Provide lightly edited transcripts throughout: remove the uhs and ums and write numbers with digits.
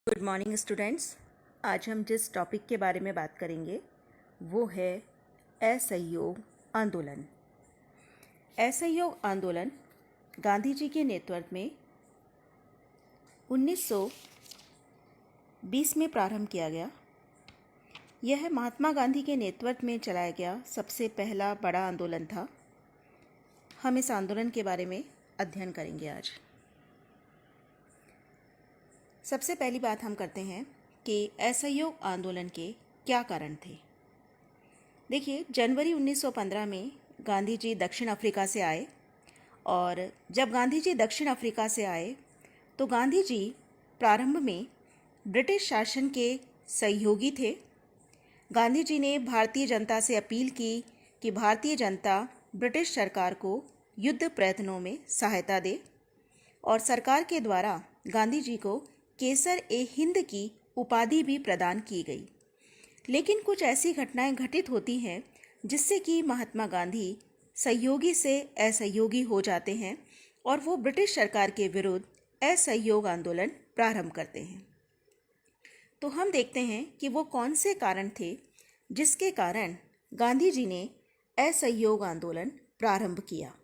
Good morning students. आज हम जिस टॉपिक के बारे में बात करेंगे वो है असहयोग आंदोलन। असहयोग आंदोलन गांधी जी के नेतृत्व में 1920 में प्रारंभ किया गया। यह महात्मा गांधी के नेतृत्व में चलाया गया सबसे पहला बड़ा आंदोलन था। हम इस आंदोलन के बारे में अध्ययन करेंगे आज। सबसे पहली बात हम करते हैं कि असहयोग आंदोलन के क्या कारण थे। देखिए, जनवरी 1915 में गांधी जी दक्षिण अफ्रीका से आए और जब गांधी जी दक्षिण अफ्रीका से आए तो गांधी जी प्रारंभ में ब्रिटिश शासन के सहयोगी थे। गांधी जी ने भारतीय जनता से अपील की कि भारतीय जनता ब्रिटिश सरकार को युद्ध प्रयत्नों में सहायता दे और सरकार के द्वारा गांधी जी को केसर-ए-हिंद की उपाधि भी प्रदान की गई। लेकिन कुछ ऐसी घटनाएं घटित होती हैं जिससे कि महात्मा गांधी सहयोगी से असहयोगी हो जाते हैं और वो ब्रिटिश सरकार के विरुद्ध असहयोग आंदोलन प्रारंभ करते हैं। तो हम देखते हैं कि वो कौन से कारण थे जिसके कारण गांधी जी ने असहयोग आंदोलन प्रारंभ किया।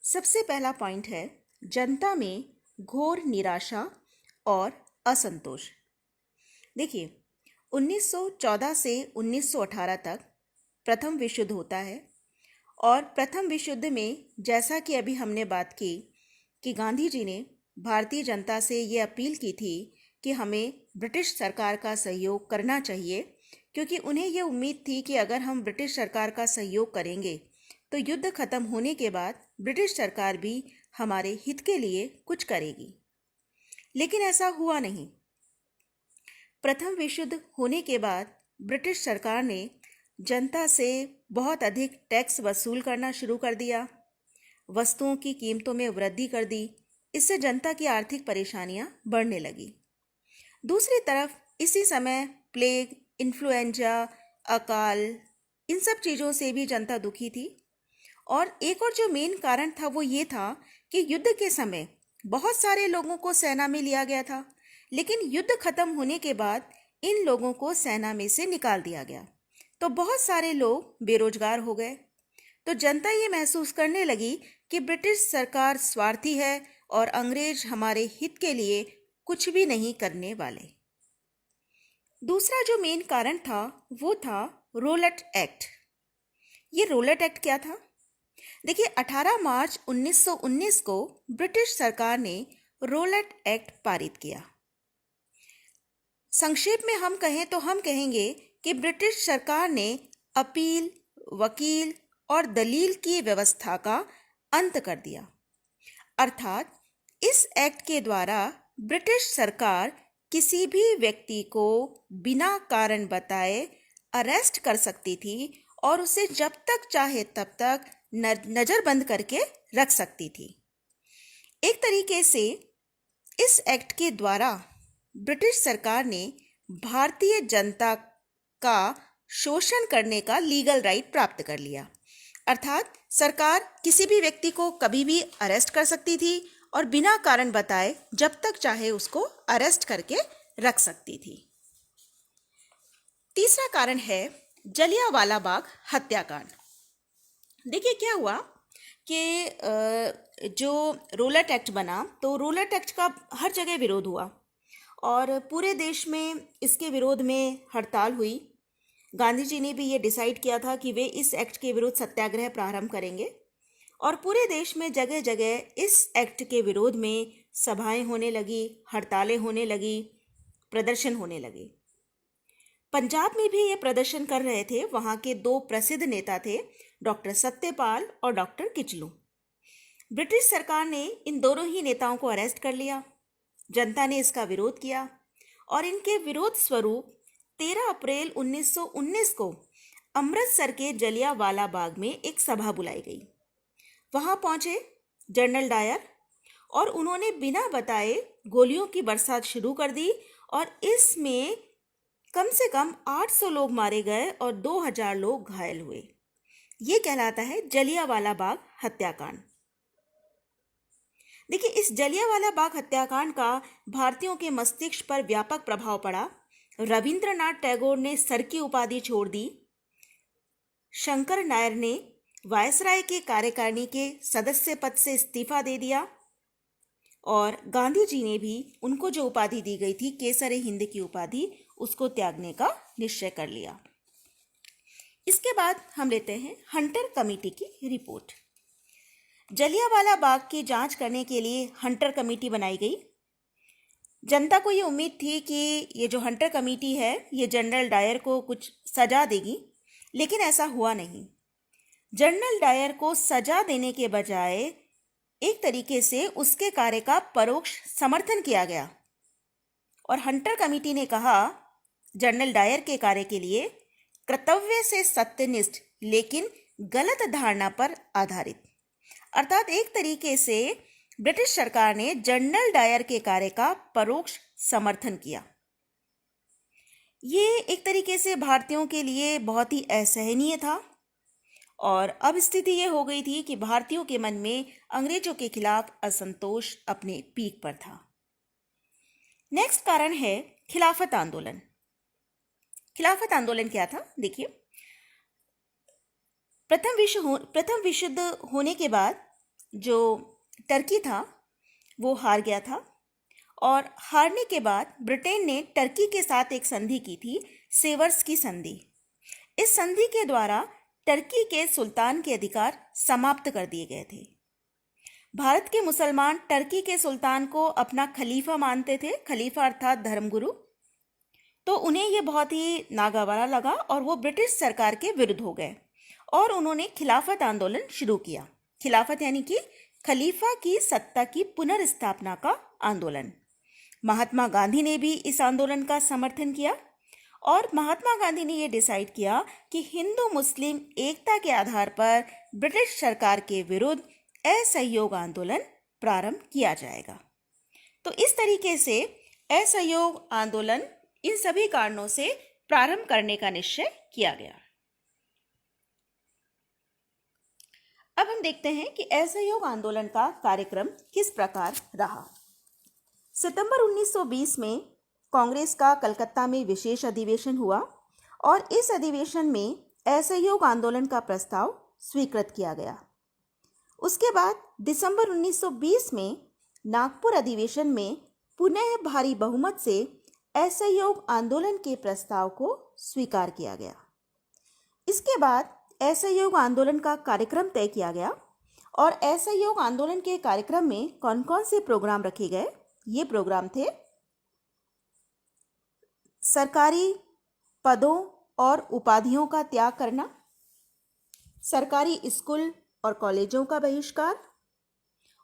सबसे पहला पॉइंट है जनता में घोर निराशा और असंतोष। देखिए, 1914 से 1918 तक प्रथम विश्व युद्ध होता है और प्रथम विश्व युद्ध में जैसा कि अभी हमने बात की कि गांधी जी ने भारतीय जनता से ये अपील की थी कि हमें ब्रिटिश सरकार का सहयोग करना चाहिए, क्योंकि उन्हें ये उम्मीद थी कि अगर हम ब्रिटिश सरकार का सहयोग करेंगे तो युद्ध खत्म होने के बाद ब्रिटिश सरकार भी हमारे हित के लिए कुछ करेगी। लेकिन ऐसा हुआ नहीं। प्रथम विश्व युद्ध होने के बाद ब्रिटिश सरकार ने जनता से बहुत अधिक टैक्स वसूल करना शुरू कर दिया, वस्तुओं की कीमतों में वृद्धि कर दी। इससे जनता की आर्थिक परेशानियां बढ़ने लगी। दूसरी तरफ इसी समय प्लेग, इन्फ्लुएंजा, अकाल, इन सब चीज़ों से भी जनता दुखी थी। और एक और जो मेन कारण था वो ये था कि युद्ध के समय बहुत सारे लोगों को सेना में लिया गया था, लेकिन युद्ध खत्म होने के बाद इन लोगों को सेना में से निकाल दिया गया, तो बहुत सारे लोग बेरोजगार हो गए। तो जनता ये महसूस करने लगी कि ब्रिटिश सरकार स्वार्थी है और अंग्रेज हमारे हित के लिए कुछ भी नहीं करने वाले। दूसरा जो मेन कारण था वो था रोलेट एक्ट। ये रोलेट एक्ट क्या था? देखिए, 18 मार्च 1919 को ब्रिटिश सरकार ने रोलेट एक्ट पारित किया। संक्षेप में हम कहें तो हम कहेंगे कि ब्रिटिश सरकार ने अपील, वकील और दलील की व्यवस्था का अंत कर दिया। अर्थात इस एक्ट के द्वारा ब्रिटिश सरकार किसी भी व्यक्ति को बिना कारण बताए अरेस्ट कर सकती थी और उसे जब तक चाहे तब तक नज़रबंद करके रख सकती थी। एक तरीके से इस एक्ट के द्वारा ब्रिटिश सरकार ने भारतीय जनता का शोषण करने का लीगल राइट प्राप्त कर लिया। अर्थात सरकार किसी भी व्यक्ति को कभी भी अरेस्ट कर सकती थी और बिना कारण बताए जब तक चाहे उसको अरेस्ट करके रख सकती थी। तीसरा कारण है जलियांवाला बाग हत्याकांड। देखिए, क्या हुआ कि जो रोलेट एक्ट बना तो रोलेट एक्ट का हर जगह विरोध हुआ और पूरे देश में इसके विरोध में हड़ताल हुई। गांधी जी ने भी ये डिसाइड किया था कि वे इस एक्ट के विरुद्ध सत्याग्रह प्रारंभ करेंगे और पूरे देश में जगह जगह इस एक्ट के विरोध में सभाएं होने लगी, हड़तालें होने लगी, प्रदर्शन होने लगे। पंजाब में भी ये प्रदर्शन कर रहे थे। वहाँ के दो प्रसिद्ध नेता थे, डॉक्टर सत्यपाल और डॉक्टर किचलू। ब्रिटिश सरकार ने इन दोनों ही नेताओं को अरेस्ट कर लिया। जनता ने इसका विरोध किया और इनके विरोध स्वरूप 13 अप्रैल 1919 को अमृतसर के जलियांवाला बाग में एक सभा बुलाई गई। वहाँ पहुँचे जनरल डायर और उन्होंने बिना बताए गोलियों की बरसात शुरू कर दी और इसमें कम से कम 800 लोग मारे गए और 2000 लोग घायल हुए। ये कहलाता है जलियांवाला बाग हत्याकांड। देखिए, इस जलियांवाला बाग हत्याकांड का भारतीयों के मस्तिष्क पर व्यापक प्रभाव पड़ा। रविंद्रनाथ टैगोर ने सर की उपाधि छोड़ दी। शंकर नायर ने वायसराय के कार्यकारिणी के सदस्य पद से इस्तीफा दे दिया और गांधी जी ने भी उनको जो उपाधि दी गई थी, केसरे हिंद की उपाधि, उसको त्यागने का निश्चय कर लिया। इसके बाद हम लेते हैं हंटर कमेटी की रिपोर्ट। जलियांवाला बाग की जांच करने के लिए हंटर कमेटी बनाई गई। जनता को ये उम्मीद थी कि ये जो हंटर कमेटी है ये जनरल डायर को कुछ सजा देगी, लेकिन ऐसा हुआ नहीं। जनरल डायर को सजा देने के बजाय एक तरीके से उसके कार्य का परोक्ष समर्थन किया गया और हंटर कमेटी ने कहा जनरल डायर के कार्य के लिए कर्तव्य से सत्यनिष्ठ लेकिन गलत धारणा पर आधारित, अर्थात एक तरीके से ब्रिटिश सरकार ने जनरल डायर के कार्य का परोक्ष समर्थन किया। ये एक तरीके से भारतीयों के लिए बहुत ही असहनीय था और अब स्थिति ये हो गई थी कि भारतीयों के मन में अंग्रेजों के खिलाफ असंतोष अपने पीक पर था। नेक्स्ट कारण है खिलाफत आंदोलन। खिलाफत आंदोलन क्या था? देखिए, प्रथम विश्व युद्ध होने के बाद जो टर्की था वो हार गया था और हारने के बाद ब्रिटेन ने टर्की के साथ एक संधि की थी, सेवर्स की संधि। इस संधि के द्वारा टर्की के सुल्तान के अधिकार समाप्त कर दिए गए थे। भारत के मुसलमान टर्की के सुल्तान को अपना खलीफा मानते थे, खलीफा अर्थात धर्मगुरु। तो उन्हें यह बहुत ही नागवारा लगा और वो ब्रिटिश सरकार के विरुद्ध हो गए और उन्होंने खिलाफत आंदोलन शुरू किया। खिलाफत यानी कि खलीफा की सत्ता की पुनर्स्थापना का आंदोलन। महात्मा गांधी ने भी इस आंदोलन का समर्थन किया और महात्मा गांधी ने यह डिसाइड किया कि हिंदू मुस्लिम एकता के आधार पर ब्रिटिश सरकार के विरुद्ध असहयोग आंदोलन प्रारंभ किया जाएगा। तो इस तरीके से असहयोग आंदोलन इन सभी कारणों से प्रारंभ करने का निश्चय किया गया। अब हम देखते हैं कि असहयोग आंदोलन का कार्यक्रम किस प्रकार रहा। सितंबर 1920 में कांग्रेस का कलकत्ता में विशेष अधिवेशन हुआ और इस अधिवेशन में असहयोग आंदोलन का प्रस्ताव स्वीकृत किया गया। उसके बाद दिसंबर 1920 में नागपुर अधिवेशन में पुनः भारी बहुमत से असहयोग आंदोलन के प्रस्ताव को स्वीकार किया गया। इसके बाद असहयोग आंदोलन का कार्यक्रम तय किया गया और असहयोग आंदोलन के कार्यक्रम में कौन कौन से प्रोग्राम रखे गए? ये प्रोग्राम थे सरकारी पदों और उपाधियों का त्याग करना, सरकारी स्कूल और कॉलेजों का बहिष्कार,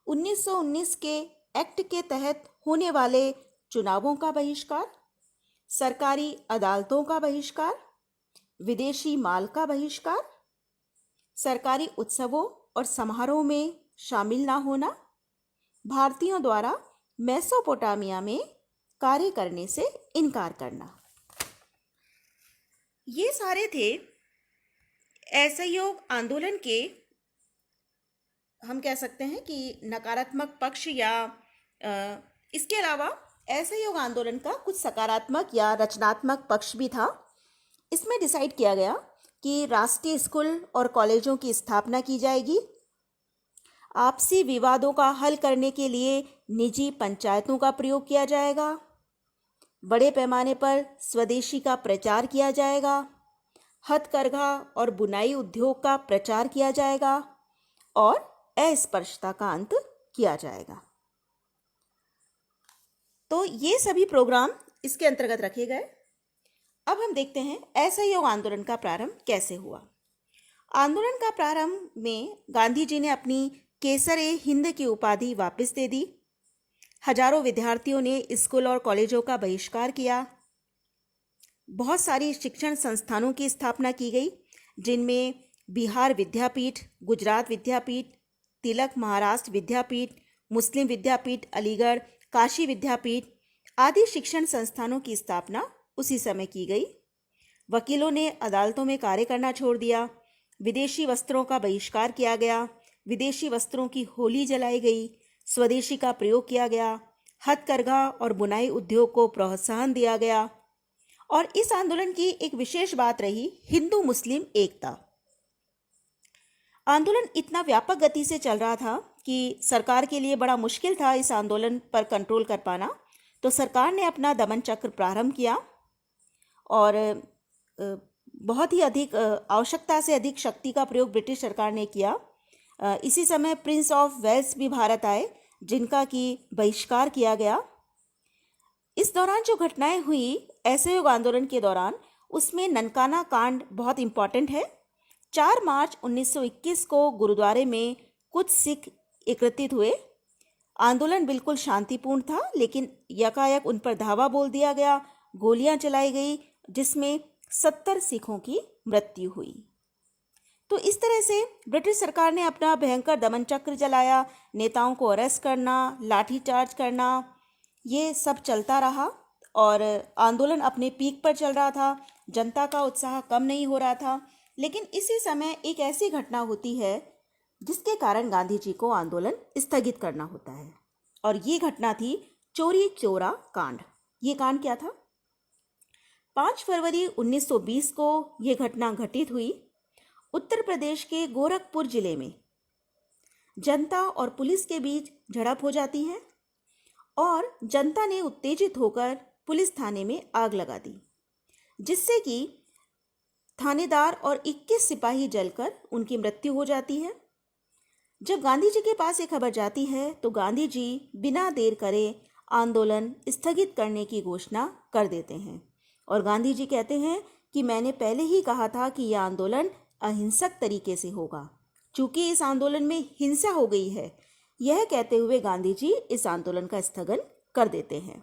1919 के एक्ट के तहत होने वाले चुनावों का बहिष्कार, सरकारी अदालतों का बहिष्कार, विदेशी माल का बहिष्कार, सरकारी उत्सवों और समारोह में शामिल ना होना, भारतीयों द्वारा मेसोपोटामिया में कार्य करने से इनकार करना। ये सारे थे असहयोग आंदोलन के, हम कह सकते हैं कि नकारात्मक पक्ष, या इसके अलावा असहयोग आंदोलन का कुछ सकारात्मक या रचनात्मक पक्ष भी था। इसमें डिसाइड किया गया कि राष्ट्रीय स्कूल और कॉलेजों की स्थापना की जाएगी, आपसी विवादों का हल करने के लिए निजी पंचायतों का प्रयोग किया जाएगा, बड़े पैमाने पर स्वदेशी का प्रचार किया जाएगा, हथकरघा और बुनाई उद्योग का प्रचार किया जाएगा और अस्पृश्यता का अंत किया जाएगा। तो ये सभी प्रोग्राम इसके अंतर्गत रखे गए। अब हम देखते हैं असहयोग आंदोलन का प्रारंभ कैसे हुआ। आंदोलन का प्रारंभ में गांधी जी ने अपनी केसरे हिंद की उपाधि वापस दे दी। हजारों विद्यार्थियों ने स्कूल और कॉलेजों का बहिष्कार किया। बहुत सारी शिक्षण संस्थानों की स्थापना की गई, जिनमें बिहार विद्यापीठ, गुजरात विद्यापीठ, तिलक महाराष्ट्र विद्यापीठ, मुस्लिम विद्यापीठ अलीगढ़, काशी विद्यापीठ आदि शिक्षण संस्थानों की स्थापना उसी समय की गई। वकीलों ने अदालतों में कार्य करना छोड़ दिया। विदेशी वस्त्रों का बहिष्कार किया गया। विदेशी वस्त्रों की होली जलाई गई। स्वदेशी का प्रयोग किया गया, हथकरघा और बुनाई उद्योग को प्रोत्साहन दिया गया। और इस आंदोलन की एक विशेष बात रही हिंदू मुस्लिम एकता। आंदोलन इतना व्यापक गति से चल रहा था कि सरकार के लिए बड़ा मुश्किल था इस आंदोलन पर कंट्रोल कर पाना। तो सरकार ने अपना दमन चक्र प्रारंभ किया और बहुत ही अधिक आवश्यकता से अधिक शक्ति का प्रयोग ब्रिटिश सरकार ने किया। इसी समय प्रिंस ऑफ वेल्स भी भारत आए, जिनका कि बहिष्कार किया गया। इस दौरान जो घटनाएं हुई असहयोग आंदोलन के दौरान, उसमें ननकाना कांड बहुत इम्पॉर्टेंट है। 4 मार्च 1921 को गुरुद्वारे में कुछ सिख एकत्रित हुए। आंदोलन बिल्कुल शांतिपूर्ण था, लेकिन यकायक उन पर धावा बोल दिया गया, गोलियां चलाई गई, जिसमें 70 सिखों की मृत्यु हुई। तो इस तरह से ब्रिटिश सरकार ने अपना भयंकर दमन चक्र चलाया। नेताओं को अरेस्ट करना, लाठीचार्ज करना, ये सब चलता रहा और आंदोलन अपने पीक पर चल रहा था। जनता का उत्साह कम नहीं हो रहा था। लेकिन इसी समय एक ऐसी घटना होती है जिसके कारण गांधी जी को आंदोलन स्थगित करना होता है, और ये घटना थी चोरी चौरा कांड। ये कांड क्या था? 5 फरवरी 1920 को ये घटना घटित हुई। उत्तर प्रदेश के गोरखपुर जिले में जनता और पुलिस के बीच झड़प हो जाती है और जनता ने उत्तेजित होकर पुलिस थाने में आग लगा दी, जिससे कि थानेदार और 21 सिपाही जलकर उनकी मृत्यु हो जाती है। जब गांधी जी के पास ये खबर जाती है तो गांधी जी बिना देर करे आंदोलन स्थगित करने की घोषणा कर देते हैं और गांधी जी कहते हैं कि मैंने पहले ही कहा था कि यह आंदोलन अहिंसक तरीके से होगा, चूंकि इस आंदोलन में हिंसा हो गई है। यह कहते हुए गांधी जी इस आंदोलन का स्थगन कर देते हैं।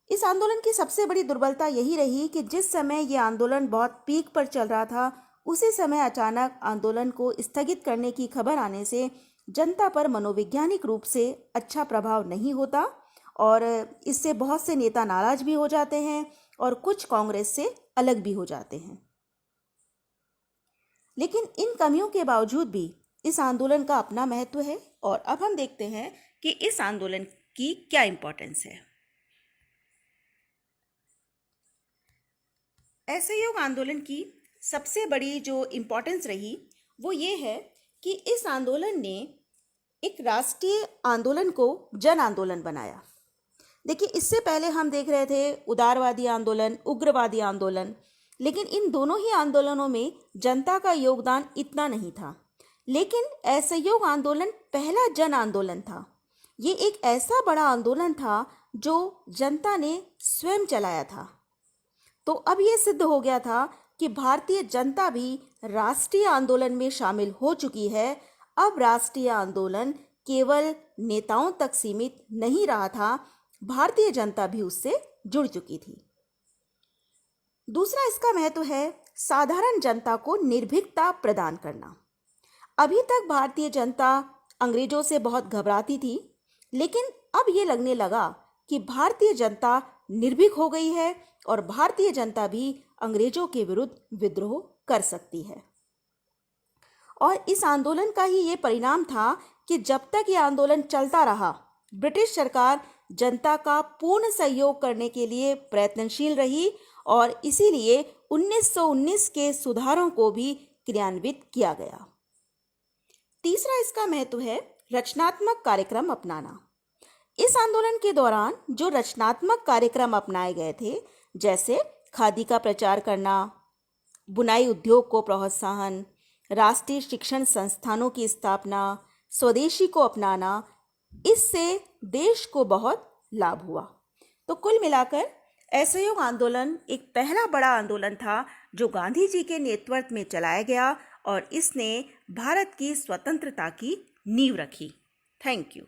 इस आंदोलन की सबसे बड़ी दुर्बलता यही रही कि जिस समय यह आंदोलन बहुत पीक पर चल रहा था, उसी समय अचानक आंदोलन को स्थगित करने की खबर आने से जनता पर मनोवैज्ञानिक रूप से अच्छा प्रभाव नहीं होता और इससे बहुत से नेता नाराज भी हो जाते हैं और कुछ कांग्रेस से अलग भी हो जाते हैं। लेकिन इन कमियों के बावजूद भी इस आंदोलन का अपना महत्व है और अब हम देखते हैं कि इस आंदोलन की क्या इंपॉर्टेंस है। असहयोग आंदोलन की सबसे बड़ी जो इम्पोर्टेंस रही वो ये है कि इस आंदोलन ने एक राष्ट्रीय आंदोलन को जन आंदोलन बनाया। देखिए, इससे पहले हम देख रहे थे उदारवादी आंदोलन, उग्रवादी आंदोलन, लेकिन इन दोनों ही आंदोलनों में जनता का योगदान इतना नहीं था। लेकिन असहयोग आंदोलन पहला जन आंदोलन था। ये एक ऐसा बड़ा आंदोलन था जो जनता ने स्वयं चलाया था। तो अब ये सिद्ध हो गया था कि भारतीय जनता भी राष्ट्रीय आंदोलन में शामिल हो चुकी है। अब राष्ट्रीय आंदोलन केवल नेताओं तक सीमित नहीं रहा था, भारतीय जनता भी उससे जुड़ चुकी थी। दूसरा इसका महत्व है साधारण जनता को निर्भीकता प्रदान करना। अभी तक भारतीय जनता अंग्रेजों से बहुत घबराती थी, लेकिन अब ये लगने लगा कि भारतीय जनता निर्भीक हो गई है और भारतीय जनता भी अंग्रेजों के विरुद्ध विद्रोह कर सकती है। और इस आंदोलन का ही ये परिणाम था कि जब तक ये आंदोलन चलता रहा, ब्रिटिश सरकार जनता का पूर्ण सहयोग करने के लिए प्रयत्नशील रही और इसीलिए 1919 के सुधारों को भी क्रियान्वित किया गया। तीसरा इसका महत्व है रचनात्मक कार्यक्रम अपनाना। इस आंदोलन के दौरान जो रचनात्मक कार्यक्रम अपनाए गए थे, जैसे खादी का प्रचार करना, बुनाई उद्योग को प्रोत्साहन, राष्ट्रीय शिक्षण संस्थानों की स्थापना, स्वदेशी को अपनाना, इससे देश को बहुत लाभ हुआ। तो कुल मिलाकर असहयोग आंदोलन एक पहला बड़ा आंदोलन था जो गांधी जी के नेतृत्व में चलाया गया और इसने भारत की स्वतंत्रता की नींव रखी। Thank you.